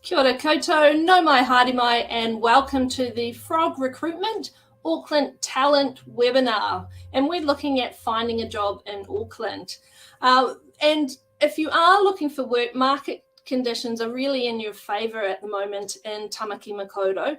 Kia ora koutou, nau mai haere mai, and welcome to the Frog Recruitment Auckland Talent Webinar. And we're looking at finding a job in Auckland. And if you are looking for work, market conditions are really in your favour at the moment in Tamaki Makaurau.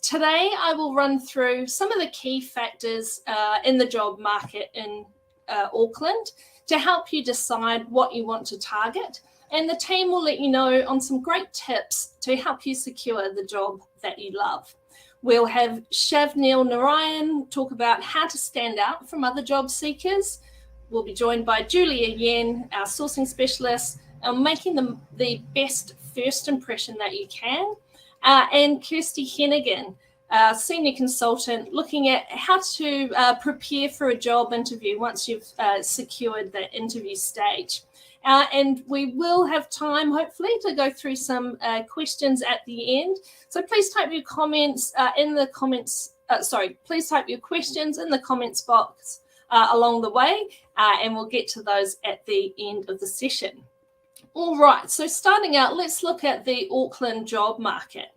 Today, I will run through some of the key factors in the job market in Auckland to help you decide what you want to target. And the team will let you know on some great tips to help you secure the job that you love. We'll have Shavneel Narayan talk about how to stand out from other job seekers. We'll be joined by Julia Yen, our sourcing specialist, on making the best first impression that you can. And Kirsty, Hengan, senior consultant, looking at how to prepare for a job interview once you've secured the interview stage. And we will have time, hopefully, to go through some questions at the end. So please type your comments please type your questions in the comments box along the way, and we'll get to those at the end of the session. All right, so starting out, let's look at the Auckland job market.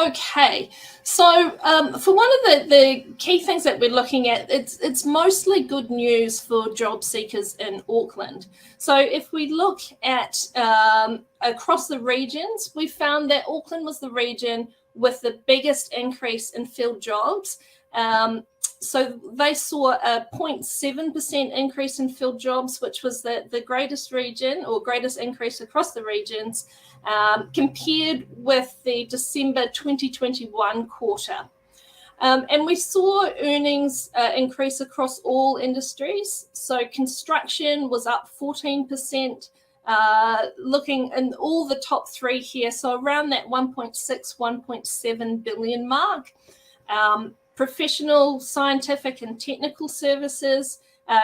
Okay, so for one of the key things that we're looking at, it's mostly good news for job seekers in Auckland. So if we look at across the regions, we found that Auckland was the region with the biggest increase in filled jobs. So they saw a 0.7% increase in filled jobs, which was the greatest region or greatest increase across the regions, compared with the December 2021 quarter. And we saw earnings increase across all industries. So construction was up 14%, looking in all the top three here. So around that 1.7 billion mark. Professional, scientific and technical services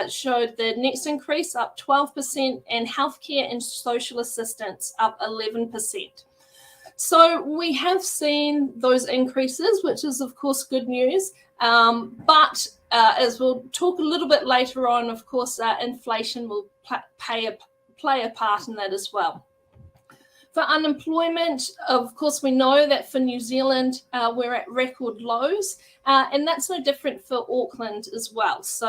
showed the next increase, up 12%, and healthcare and social assistance up 11%. So we have seen those increases, which is of course good news. But as we'll talk a little bit later on, of course, inflation will play a part in that as well. For unemployment, of course, we know that for New Zealand, we're at record lows, and that's no different for Auckland as well. So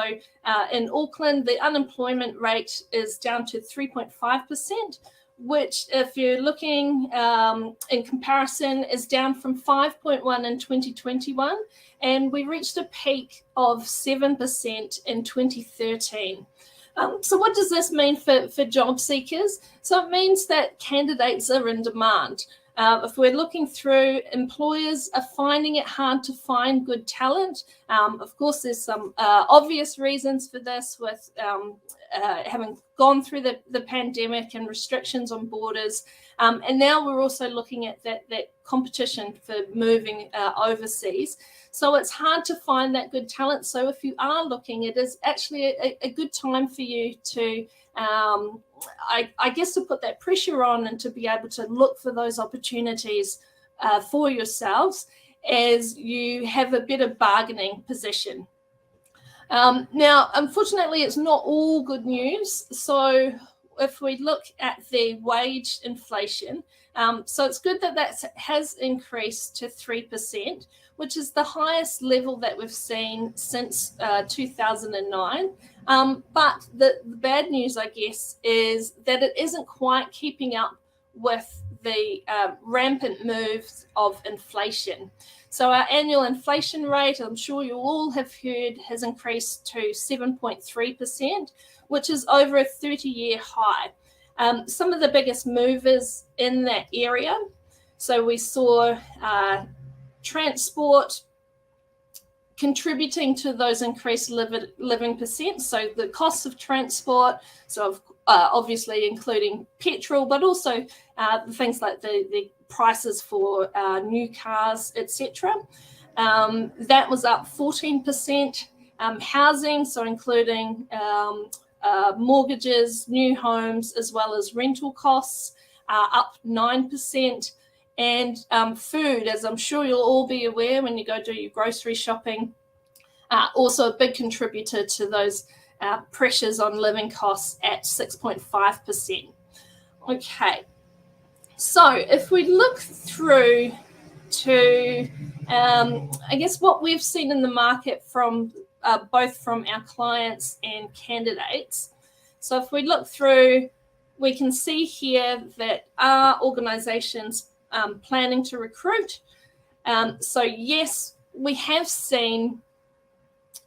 in Auckland, the unemployment rate is down to 3.5%, which if you're looking in comparison is down from 5.1 in 2021, and we reached a peak of 7% in 2013. So what does this mean for job seekers? So it means that candidates are in demand. If we're looking through, employers are finding it hard to find good talent. Of course, there's some obvious reasons for this with having gone through the pandemic and restrictions on borders. And now we're also looking at that competition for moving overseas. So it's hard to find that good talent. So if you are looking, it is actually a good time for you to, I guess, to put that pressure on and to be able to look for those opportunities for yourselves as you have a better bargaining position. Now, unfortunately, it's not all good news. So if we look at the wage inflation, so it's good that has increased to 3%, which is the highest level that we've seen since 2009. But the bad news, I guess, is that it isn't quite keeping up with the rampant moves of inflation. So our annual inflation rate, I'm sure you all have heard, has increased to 7.3%, which is over a 30-year high. Some of the biggest movers in that area, so we saw transport contributing to those increased living percent. So the cost of transport, so obviously including petrol, but also things like the prices for new cars, etc. That was up 14%. Housing, so including mortgages, new homes, as well as rental costs, up 9%. And food, as I'm sure you'll all be aware when you go do your grocery shopping, also a big contributor to those pressures on living costs at 6.5%. Okay, so if we look through to, I guess, what we've seen in the market from both from our clients and candidates. So if we look through, we can see here that are organisations planning to recruit? So yes, we have seen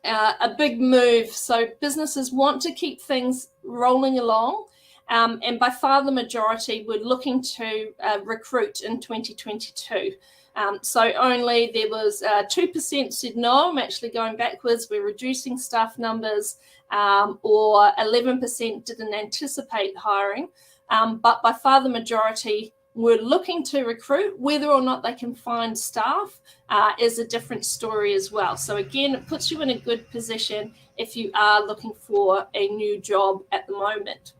a big move. So businesses want to keep things rolling along. And by far the majority were looking to recruit in 2022. So only there was 2% said no, I'm actually going backwards, we're reducing staff numbers, or 11% didn't anticipate hiring. But by far the majority were looking to recruit. Whether or not they can find staff is a different story as well. So again, it puts you in a good position if you are looking for a new job at the moment.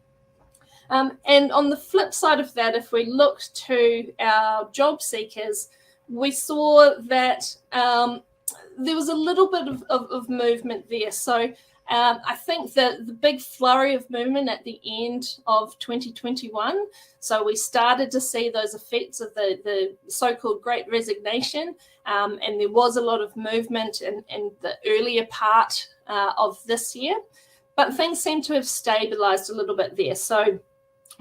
And on the flip side of that, if we look to our job seekers, we saw that there was a little bit of movement there. So I think that the big flurry of movement at the end of 2021, so we started to see those effects of the so-called Great Resignation, and there was a lot of movement in the earlier part of this year, but things seem to have stabilized a little bit there. So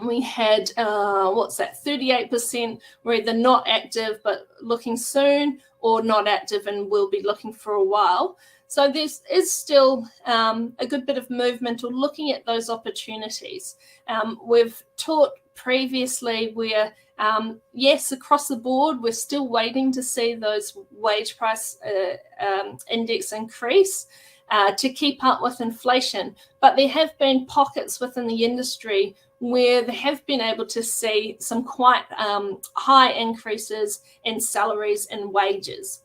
we had, 38% were either not active but looking soon, or not active and will be looking for a while. So there is still a good bit of movement or looking at those opportunities. We've taught previously where, yes, across the board, we're still waiting to see those wage price index increase to keep up with inflation. But there have been pockets within the industry where they have been able to see some quite high increases in salaries and wages.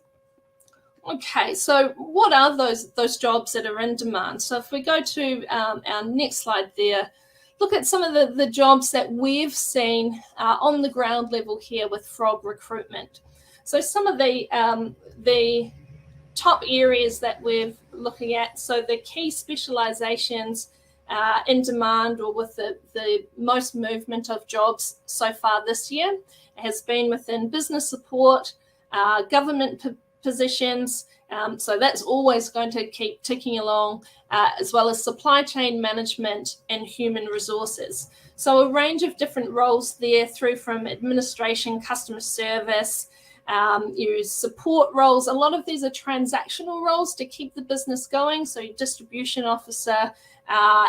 Okay, so what are those jobs that are in demand? So if we go to our next slide there, look at some of the jobs that we've seen on the ground level here with Frog Recruitment. So some of the top areas that we're looking at, so the key specializations in demand or with the most movement of jobs so far this year has been within business support, government positions, so that's always going to keep ticking along, as well as supply chain management and human resources. So a range of different roles there, through from administration, customer service, your support roles. A lot of these are transactional roles to keep the business going, so your distribution officer,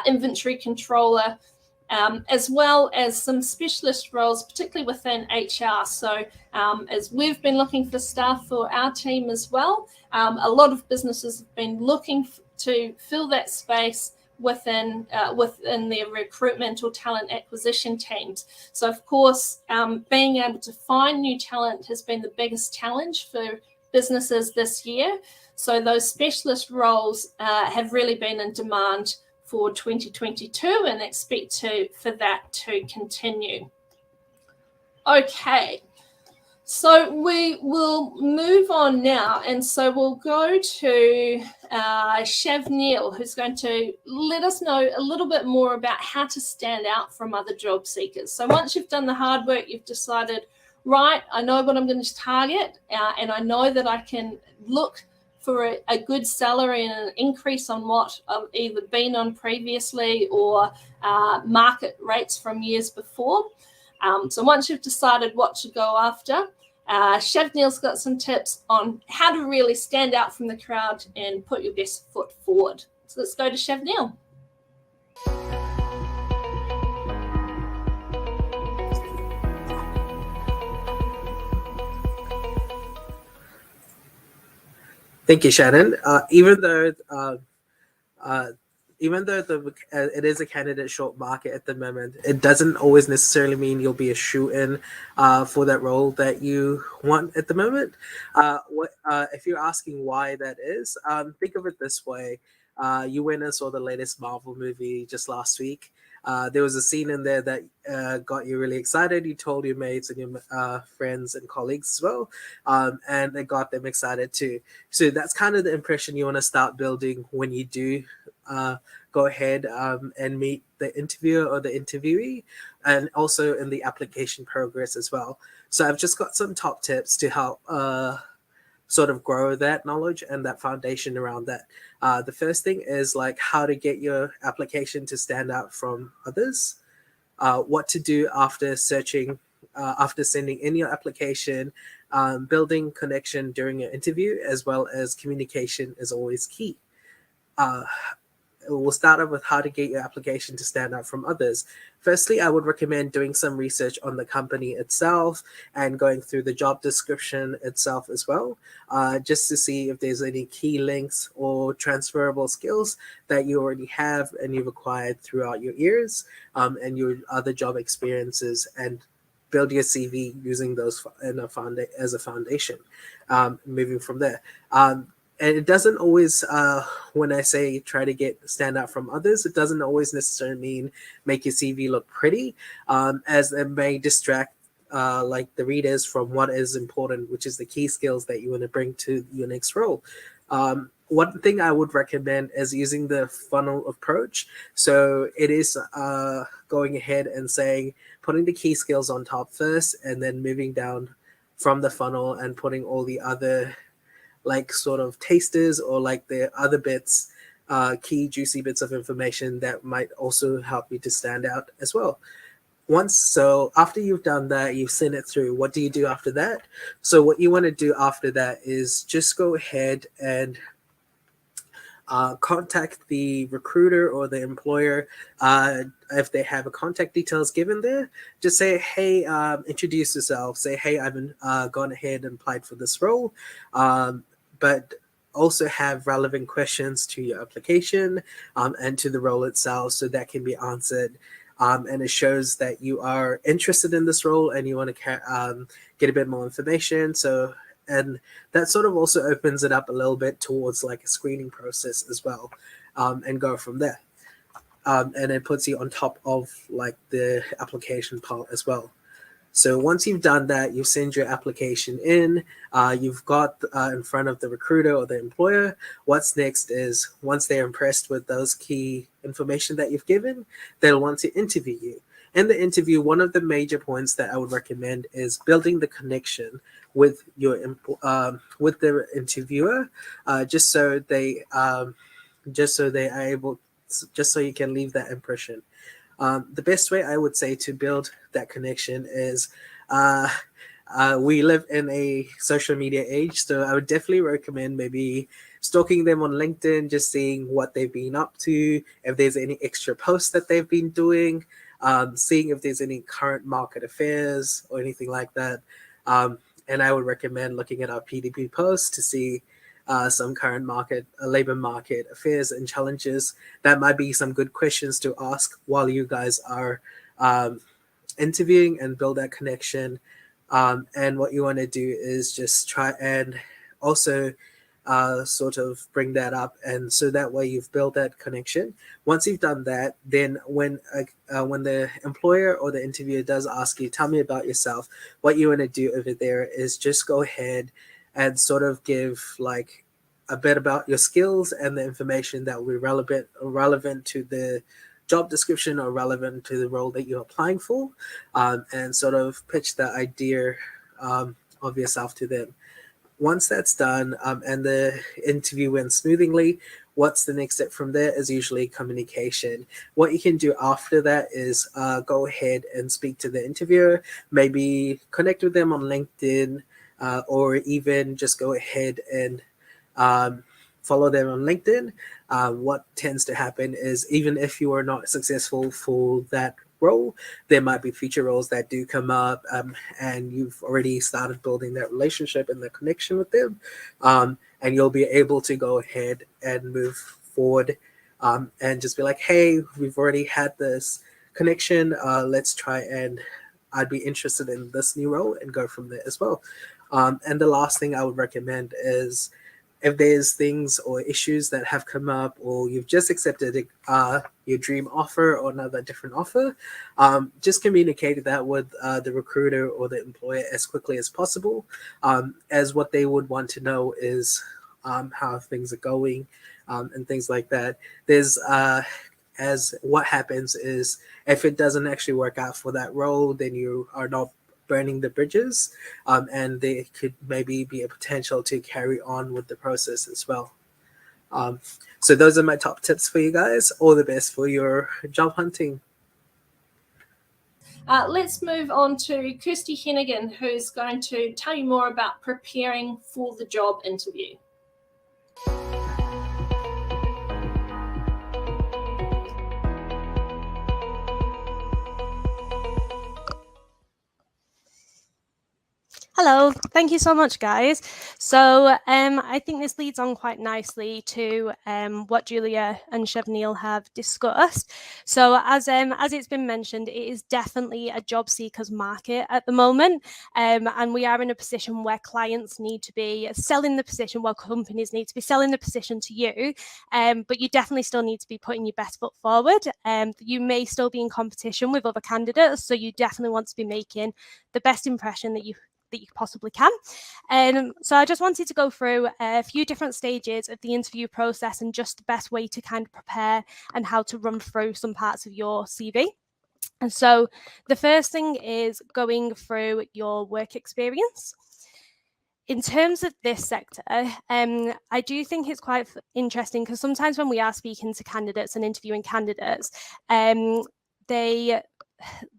inventory controller, as well as some specialist roles, particularly within HR. So as we've been looking for staff for our team as well, a lot of businesses have been looking to fill that space within their recruitment or talent acquisition teams. So of course, being able to find new talent has been the biggest challenge for businesses this year. So those specialist roles have really been in demand for 2022 and expect for that to continue. Okay, so we will move on now, and so we'll go to Shavneel, who's going to let us know a little bit more about how to stand out from other job seekers. So once you've done the hard work, you've decided, right, I know what I'm going to target, and I know that I can look for a good salary and an increase on what I've either been on previously or market rates from years before. So once you've decided what to go after, Shavneel's got some tips on how to really stand out from the crowd and put your best foot forward. So let's go to Shavneel. Thank you, Shannon. Even though it is a candidate short market at the moment, it doesn't always necessarily mean you'll be a shoe-in for that role that you want at the moment. If you're asking why that is, think of it this way. You went and saw the latest Marvel movie just last week. there was a scene in there that got you really excited. You told your mates and your friends and colleagues as well, and it got them excited too. So that's kind of the impression you want to start building when you do go ahead and meet the interviewer or the interviewee, and also in the application progress as well. So I've just got some top tips to help sort of grow that knowledge and that foundation around that. The first thing is like how to get your application to stand out from others, what to do after searching, after sending in your application, building connection during your interview, as well as communication is always key. We'll start off with how to get your application to stand out from others. Firstly, I would recommend doing some research on the company itself and going through the job description itself as well, just to see if there's any key links or transferable skills that you already have and you've acquired throughout your years and your other job experiences, and build your CV using those as a foundation, moving from there. And it doesn't always, when I say try to stand out from others, it doesn't always necessarily mean make your CV look pretty, as it may distract like the readers from what is important, which is the key skills that you want to bring to your next role. One thing I would recommend is using the funnel approach. So it is going ahead and saying, putting the key skills on top first, and then moving down from the funnel and putting all the other like sort of tasters or like the other bits, key juicy bits of information that might also help you to stand out as well. So after you've done that, you've sent it through, what do you do after that? So what you want to do after that is just go ahead and contact the recruiter or the employer. If they have a contact details given there, just say, hey, introduce yourself. Say, hey, I've gone ahead and applied for this role. But also have relevant questions to your application and to the role itself, so that can be answered. And it shows that you are interested in this role and you want to get a bit more information. And that sort of also opens it up a little bit towards like a screening process as well, and go from there. And it puts you on top of like the application part as well. So once you've done that, you send your application in, you've got in front of the recruiter or the employer. What's next is, once they're impressed with those key information that you've given, they'll want to interview you. In the interview, one of the major points that I would recommend is building the connection with with the interviewer, just so you can leave that impression. The best way I would say to build that connection is, we live in a social media age, so I would definitely recommend maybe stalking them on LinkedIn, just seeing what they've been up to, if there's any extra posts that they've been doing, seeing if there's any current market affairs or anything like that. And I would recommend looking at our PDP posts to see some current labor market affairs and challenges. That might be some good questions to ask while you guys are interviewing, and build that connection. And what you want to do is just try and also sort of bring that up, and so that way you've built that connection. Once you've done that, then when the employer or the interviewer does ask you, tell me about yourself, what you want to do over there is just go ahead and sort of give like a bit about your skills and the information that will be relevant to the job description or relevant to the role that you're applying for, and sort of pitch the idea of yourself to them. Once that's done, and the interview went smoothly, what's the next step from there is usually communication. What you can do after that is go ahead and speak to the interviewer, maybe connect with them on LinkedIn, or even just go ahead and follow them on LinkedIn. What tends to happen is, even if you are not successful for that role, there might be future roles that do come up, and you've already started building that relationship and the connection with them, and you'll be able to go ahead and move forward, and just be like, hey, we've already had this connection, let's try, and I'd be interested in this new role, and go from there as well. And the last thing I would recommend is, if there's things or issues that have come up, or you've just accepted your dream offer or another different offer, just communicate that with the recruiter or the employer as quickly as possible, as what they would want to know is how things are going, and things like that. There's as what happens is, if it doesn't actually work out for that role, then you are not burning the bridges, and there could maybe be a potential to carry on with the process as well. So those are my top tips for you guys. All the best for your job hunting. Let's move on to Kirsty Hengan, who's going to tell you more about preparing for the job interview. Hello, thank you so much, guys. So I think this leads on quite nicely to what Julia and Shavneel have discussed. So as it's been mentioned, it is definitely a job seekers market at the moment, and we are in a position where clients need to be selling the position, while companies need to be selling the position to you, but you definitely still need to be putting your best foot forward. You may still be in competition with other candidates, so you definitely want to be making the best impression that you possibly can. So I just wanted to go through a few different stages of the interview process and just the best way to kind of prepare and how to run through some parts of your CV. And so the first thing is going through your work experience. In terms of this sector, I do think it's quite interesting, because sometimes when we are speaking to candidates and interviewing candidates,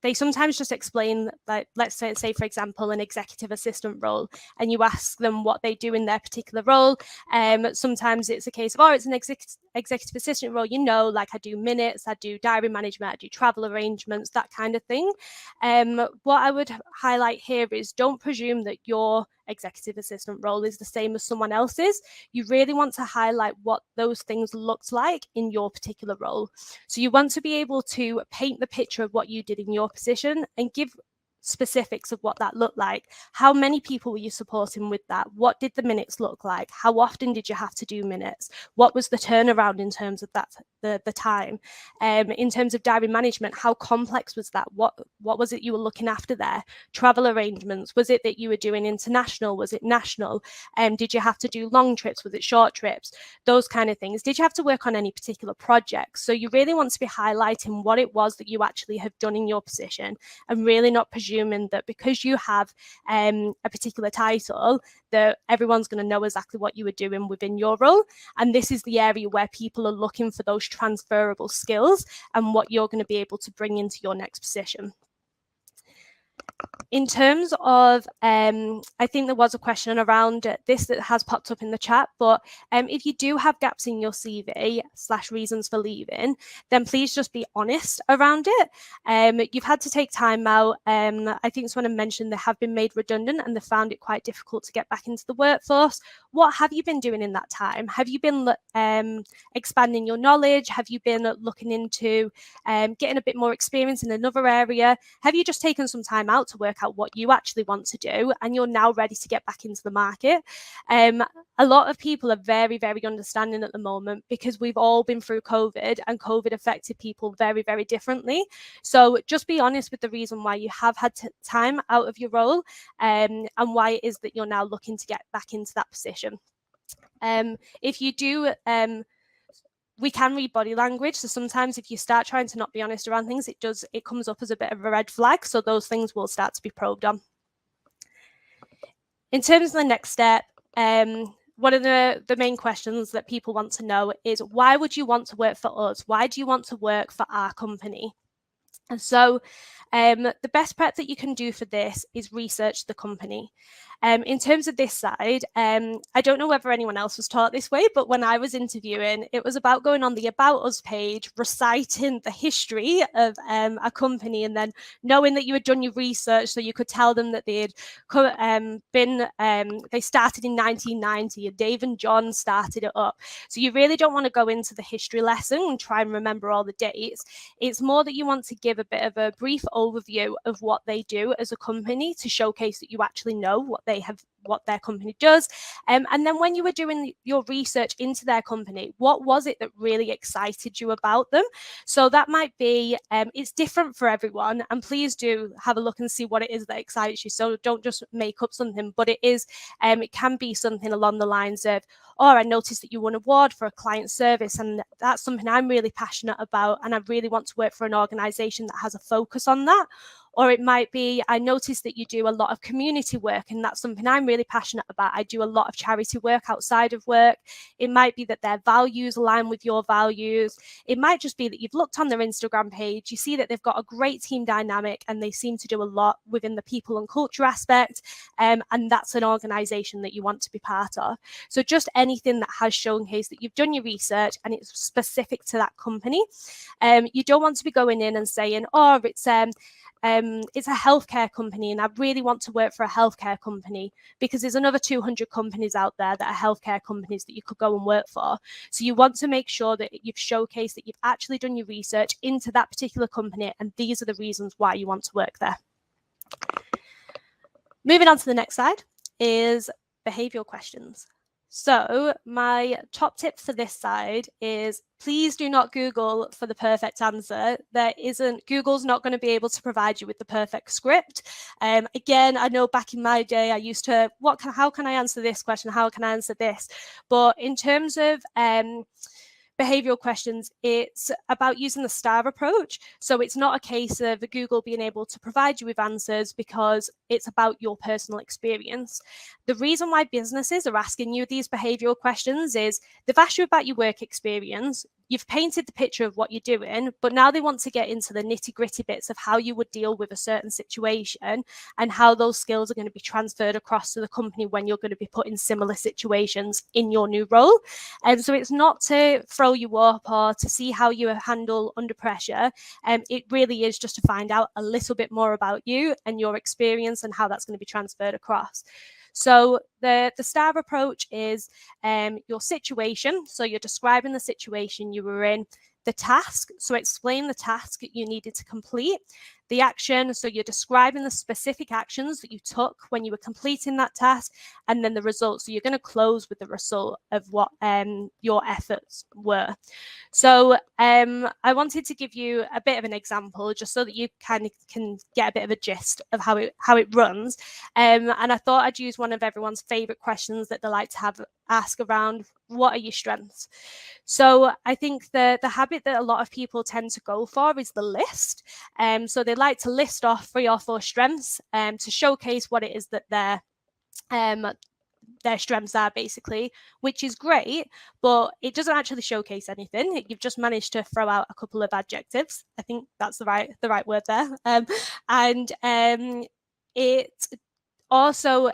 they sometimes just explain, like, let's say for example, an executive assistant role, and you ask them what they do in their particular role. Sometimes it's a case of, oh, it's an executive assistant role, like I do minutes, I do diary management, I do travel arrangements, that kind of thing. What I would highlight here is, don't presume that your executive assistant role is the same as someone else's. You really want to highlight what those things looked like in your particular role. So you want to be able to paint the picture of what you did in your position and give specifics of what that looked like. How many people were you supporting with that? What did the minutes look like? How often did you have to do minutes? What was the turnaround in terms of that, the time? In terms of diary management, how complex was that? What was it you were looking after there? Travel arrangements, was it that you were doing international? Was it national? Did you have to do long trips? Was it short trips? Those kind of things. Did you have to work on any particular projects? So you really want to be highlighting what it was that you actually have done in your position, and really not presuming that because you have a particular title, that everyone's going to know exactly what you were doing within your role. And this is the area where people are looking for those transferable skills and what you're going to be able to bring into your next position. In terms of, I think there was a question around this that has popped up in the chat, but if you do have gaps in your CV / reasons for leaving, then please just be honest around it. You've had to take time out. I think someone mentioned they have been made redundant and they found it quite difficult to get back into the workforce. What have you been doing in that time? Have you been expanding your knowledge? Have you been looking into getting a bit more experience in another area? Have you just taken some time out to work out what you actually want to do, and you're now ready to get back into the market? A lot of people are very, very understanding at the moment, because we've all been through COVID, and COVID affected people very, very differently. So just be honest with the reason why you have had time out of your role, and why it is that you're now looking to get back into that position. If you do, we can read body language. So sometimes if you start trying to not be honest around things, it comes up as a bit of a red flag. So those things will start to be probed on. In terms of the next step, one of the main questions that people want to know is, why would you want to work for us? Why do you want to work for our company? And so the best prep that you can do for this is research the company. In terms of this side, I don't know whether anyone else was taught this way, but when I was interviewing, it was about going on the About Us page, reciting the history of a company, and then knowing that you had done your research, so you could tell them that they had they started in 1990 and Dave and John started it up. So you really don't want to go into the history lesson and try and remember all the dates. It's more that you want to give a bit of a brief overview of what they do as a company to showcase that you actually know what they what their company does. And then when you were doing your research into their company, what was it that really excited you about them? So that might be, it's different for everyone, and please do have a look and see what it is that excites you. So don't just make up something, but it can be something along the lines of, oh, I noticed that you won an award for a client service, and that's something I'm really passionate about, and I really want to work for an organisation that has a focus on that. Or it might be, I noticed that you do a lot of community work, and that's something I'm really passionate about. I do a lot of charity work outside of work. It might be that their values align with your values. It might just be that you've looked on their Instagram page, you see that they've got a great team dynamic, and they seem to do a lot within the people and culture aspect. And that's an organisation that you want to be part of. So just anything that has showcased that you've done your research and it's specific to that company. You don't want to be going in and saying, oh, it's a healthcare company and I really want to work for a healthcare company, because there's another 200 companies out there that are healthcare companies that you could go and work for. So you want to make sure that you've showcased that you've actually done your research into that particular company, and these are the reasons why you want to work there. Moving on to the next slide is behavioural questions. So my top tip for this side is, please do not Google for the perfect answer. Google's not going to be able to provide you with the perfect script. Again, I know back in my day, I used to, how can I answer this question? How can I answer this? But in terms of behavioural questions, it's about using the STAR approach. So it's not a case of Google being able to provide you with answers, because it's about your personal experience. The reason why businesses are asking you these behavioural questions is they've asked you about your work experience, you've painted the picture of what you're doing, but now they want to get into the nitty-gritty bits of how you would deal with a certain situation and how those skills are going to be transferred across to the company when you're going to be put in similar situations in your new role. And so it's not to throw you up or to see how you handle under pressure. It really is just to find out a little bit more about you and your experience and how that's going to be transferred across. So the STAR approach is your situation. So you're describing the situation you were in. The task, so explain the task that you needed to complete. The action, so you're describing the specific actions that you took when you were completing that task. And then the result, so you're going to close with the result of what your efforts were. So I wanted to give you a bit of an example, just so that you kind of can get a bit of a gist of how it runs. And I thought I'd use one of everyone's favourite questions that they like to ask around, what are your strengths? So I think the habit that a lot of people tend to go for is the list. So they like to list off 3 or 4 strengths to showcase what it is that their strengths are, basically, which is great, but it doesn't actually showcase anything. You've just managed to throw out a couple of adjectives. I think that's the right word there. And it also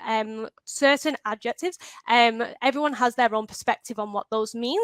certain adjectives, everyone has their own perspective on what those mean.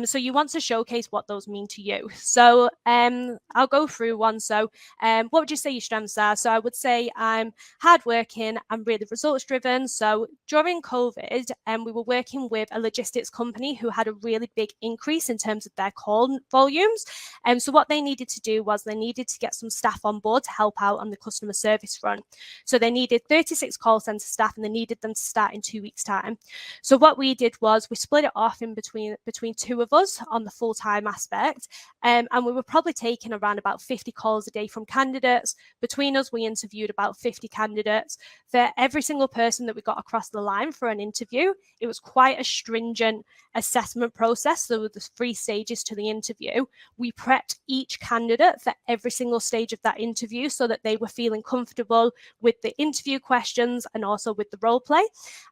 So you want to showcase what those mean to you. So I'll go through one. So what would you say your strengths are? So I would say I'm hardworking, I'm really results driven. So during COVID, we were working with a logistics company who had a really big increase in terms of their call volumes. And so what they needed to do was they needed to get some staff on board to help out on the customer service front. So they needed 36 call center staff, and they needed them to start in 2 weeks' time. So what we did was we split it off in between 2 of us on the full-time aspect, and we were probably taking around about 50 calls a day from candidates. Between us, we interviewed about 50 candidates. For every single person that we got across the line for an interview, it was quite a stringent assessment process. There were the 3 stages to the interview. We prepped each candidate for every single stage of that interview so that they were feeling comfortable with the interview questions and also with the role play.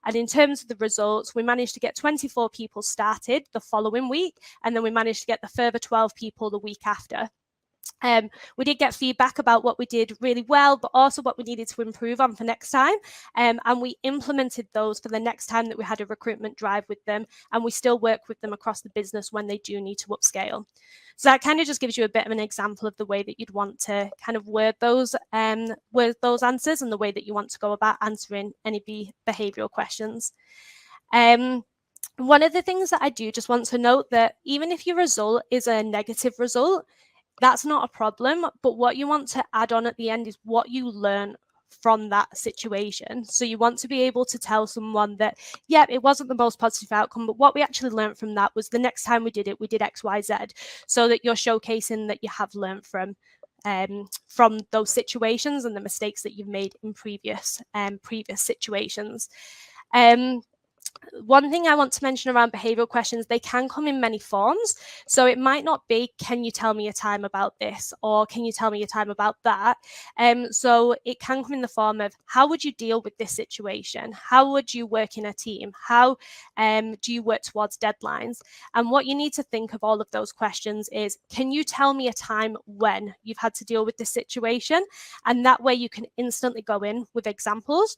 And in terms of the results, we managed to get 24 people started the following week, and then we managed to get the further 12 people the week after. We did get feedback about what we did really well, but also what we needed to improve on for next time. And we implemented those for the next time that we had a recruitment drive with them. And we still work with them across the business when they do need to upscale. So that kind of just gives you a bit of an example of the way that you'd want to kind of word those answers and the way that you want to go about answering any behavioural questions. One of the things that I do just want to note that even if your result is a negative result, that's not a problem, but what you want to add on at the end is what you learn from that situation. So you want to be able to tell someone that, yeah, it wasn't the most positive outcome, but what we actually learned from that was the next time we did it, we did X, Y, Z, so that you're showcasing that you have learned from those situations and the mistakes that you've made in previous situations. One thing I want to mention around behavioural questions, they can come in many forms. So it might not be, can you tell me a time about this? Or can you tell me a time about that? So it can come in the form of, how would you deal with this situation? How would you work in a team? How do you work towards deadlines? And what you need to think of all of those questions is, can you tell me a time when you've had to deal with this situation? And that way you can instantly go in with examples.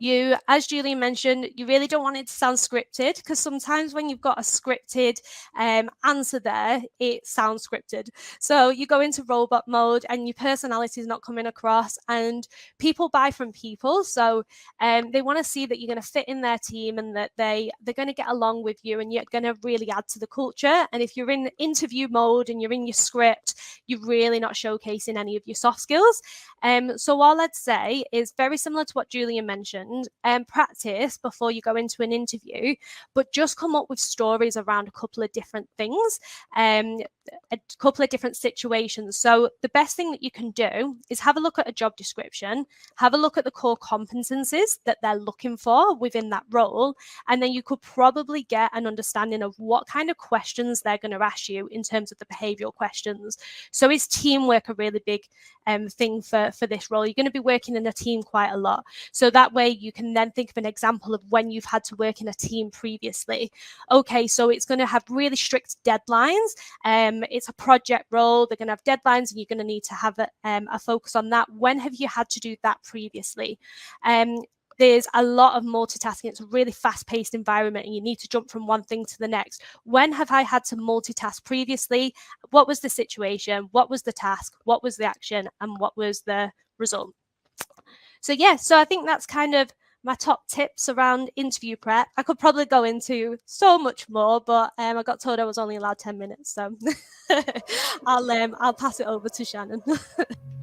You, as Julie mentioned, you really don't want it to sound scripted, because sometimes when you've got a scripted answer there, it sounds scripted. So you go into robot mode and your personality is not coming across, and people buy from people. So they want to see that you're going to fit in their team and that they're going to get along with you and you're going to really add to the culture. And if you're in interview mode and you're in your script, you're really not showcasing any of your soft skills. So all I'd say is very similar to what Julia mentioned. Practice before you go into an interview, but just come up with stories around a couple of different things, a couple of different situations. So the best thing that you can do is have a look at a job description, have a look at the core competencies that they're looking for within that role, and then you could probably get an understanding of what kind of questions they're going to ask you in terms of the behavioural questions. So is teamwork a really big thing for this role? You're going to be working in a team quite a lot. So that way you can then think of an example of when you've had to work in a team previously. Okay, so it's going to have really strict deadlines. It's a project role. They're going to have deadlines and you're going to need to have a focus on that. When have you had to do that previously? There's a lot of multitasking. It's a really fast-paced environment and you need to jump from one thing to the next. When have I had to multitask previously? What was the situation? What was the task? What was the action? And what was the result? So yeah, so I think that's kind of my top tips around interview prep. I could probably go into so much more, but I got told I was only allowed 10 minutes. So I'll pass it over to Shannon.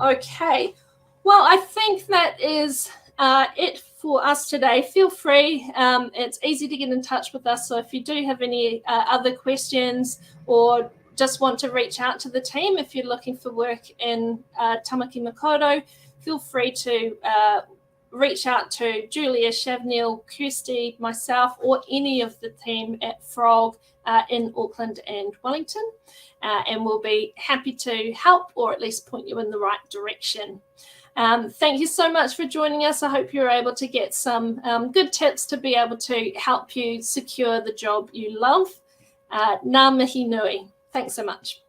Okay. Well, I think that is it for us today. Feel free. It's easy to get in touch with us. So if you do have any other questions or just want to reach out to the team, if you're looking for work in Tamaki Makaurau, feel free to reach out to Julia, Shavneel, Kirsty, myself, or any of the team at Frog in Auckland and Wellington. And we'll be happy to help or at least point you in the right direction. Thank you so much for joining us. I hope you're able to get some good tips to be able to help you secure the job you love. Ngā mihi nui. Thanks so much.